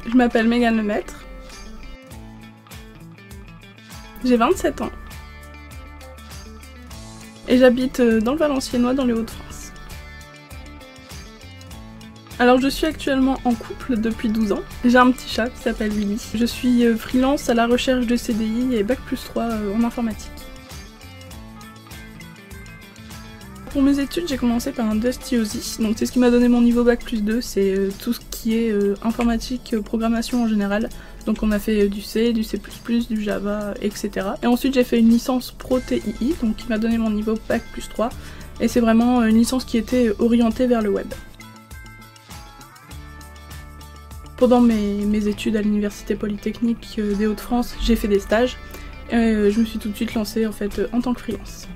Je m'appelle Mégane Lemaître. J'ai 27 ans. Et j'habite dans le Valenciennois, dans les Hauts-de-France. Alors je suis actuellement en couple depuis 12 ans. J'ai un petit chat qui s'appelle Willy. Je suis freelance à la recherche de CDI et Bac+3 en informatique. Pour mes études, j'ai commencé par un DSTOSI, donc c'est ce qui m'a donné mon niveau Bac+2, c'est tout ce qui est informatique, programmation en général. Donc on a fait du C, du C++, du Java, etc. Et ensuite j'ai fait une licence Pro TII, donc qui m'a donné mon niveau Bac+3, et c'est vraiment une licence qui était orientée vers le web. Pendant mes études à l'Université Polytechnique des Hauts-de-France, j'ai fait des stages, et je me suis tout de suite lancée en fait en tant que freelance.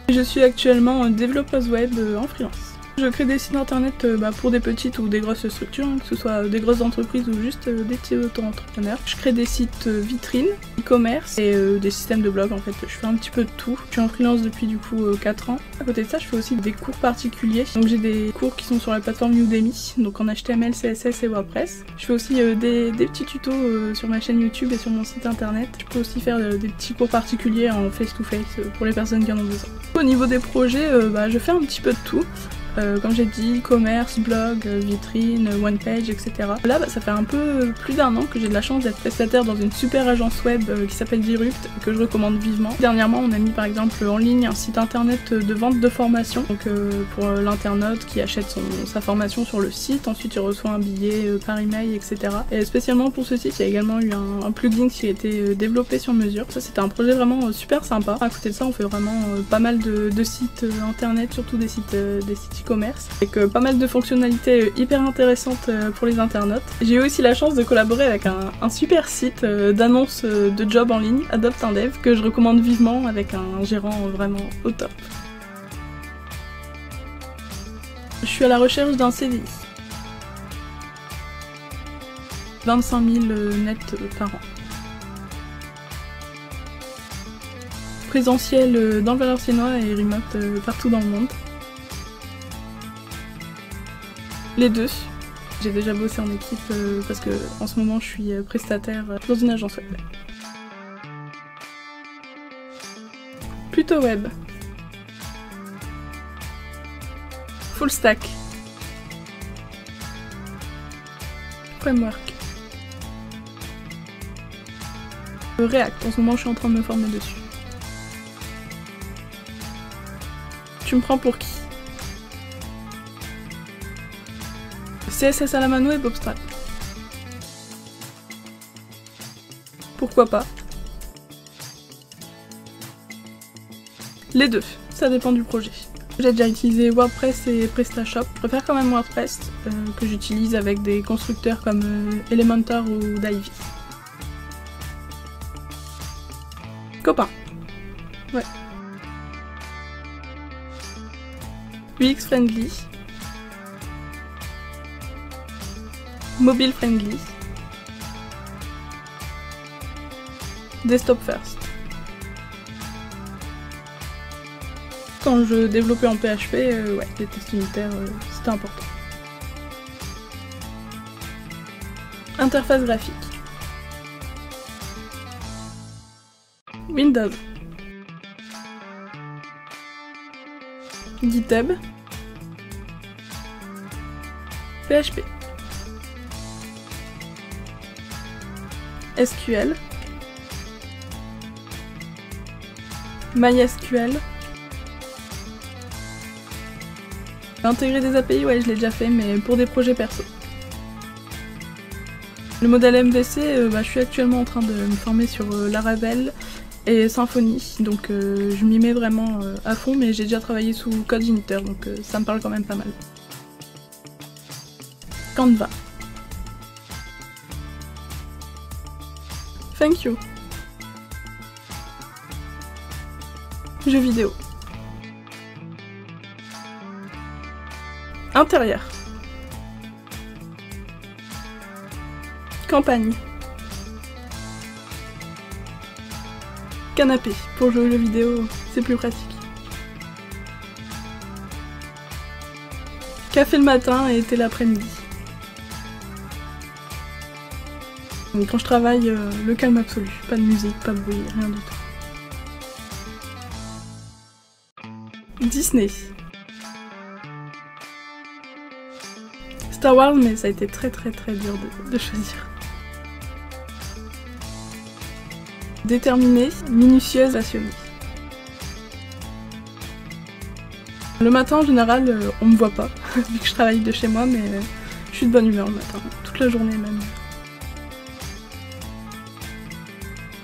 Je suis actuellement développeuse web en freelance. Je crée des sites internet pour des petites ou des grosses structures, que ce soit des grosses entreprises ou juste des petits auto-entrepreneurs. Je crée des sites vitrines, e-commerce et des systèmes de blog en fait. Je fais un petit peu de tout. Je suis en freelance depuis du coup 4 ans. À côté de ça, je fais aussi des cours particuliers. Donc j'ai des cours qui sont sur la plateforme Udemy, donc en HTML, CSS et WordPress. Je fais aussi des petits tutos sur ma chaîne YouTube et sur mon site internet. Je peux aussi faire des petits cours particuliers en face-to-face pour les personnes qui en ont besoin. Au niveau des projets, je fais un petit peu de tout. Comme j'ai dit, e-commerce, blog, vitrine, one page, etc. Là, ça fait un peu plus d'1 an que j'ai de la chance d'être prestataire dans une super agence web qui s'appelle Virupt, que je recommande vivement. Dernièrement, on a mis par exemple en ligne un site internet de vente de formation, donc pour l'internaute qui achète sa formation sur le site, ensuite il reçoit un billet par email, etc. Et spécialement pour ce site, il y a également eu un plugin qui a été développé sur mesure. Ça, c'était un projet vraiment super sympa. À côté de ça, on fait vraiment pas mal de sites internet, surtout des sites e-commerce, avec pas mal de fonctionnalités hyper intéressantes pour les internautes. J'ai eu aussi la chance de collaborer avec un super site d'annonces de job en ligne, Adopt un Dev, que je recommande vivement, avec un gérant vraiment au top. Je suis à la recherche d'un CDI. 25 000 net par an. Présentiel dans le Valenciennois et remote partout dans le monde. Les deux. J'ai déjà bossé en équipe parce que en ce moment je suis prestataire dans une agence web. Plutôt web. Full stack. Framework. React, en ce moment je suis en train de me former dessus. Tu me prends pour qui? CSS à la mano et Bootstrap. Pourquoi pas? Les deux, ça dépend du projet. J'ai déjà utilisé WordPress et PrestaShop. Je préfère quand même WordPress, que j'utilise avec des constructeurs comme Elementor ou Divi. Copain. Ouais. UX friendly. Mobile friendly. Desktop first. Quand je développais en PHP, ouais, les tests unitaires, c'était important. Interface graphique. Windows. GitHub. PHP. SQL. MySQL. Intégrer des API, ouais, je l'ai déjà fait, mais pour des projets perso. Le modèle MVC, je suis actuellement en train de me former sur Laravel et Symfony, donc je m'y mets vraiment à fond, mais j'ai déjà travaillé sous CodeIgniter, donc ça me parle quand même pas mal. Canva. Thank you. Jeux vidéo. Intérieur. Campagne. Canapé. Pour jouer aux jeux vidéo, c'est plus pratique. Café le matin et thé l'après-midi. Quand je travaille, le calme absolu. Pas de musique, pas de bruit, rien du tout. Disney. Star Wars, mais ça a été très dur de choisir. Déterminée, minutieuse, passionnée. Le matin, en général, on me voit pas, vu que je travaille de chez moi, mais je suis de bonne humeur le matin, toute la journée même.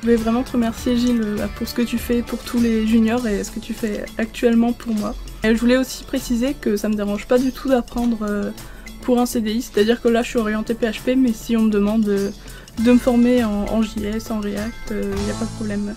Je voulais vraiment te remercier, Gilles, pour ce que tu fais pour tous les juniors et ce que tu fais actuellement pour moi. Et je voulais aussi préciser que ça me dérange pas du tout d'apprendre pour un CDI, c'est-à-dire que là je suis orientée PHP, mais si on me demande de me former en JS, en React, y a pas de problème.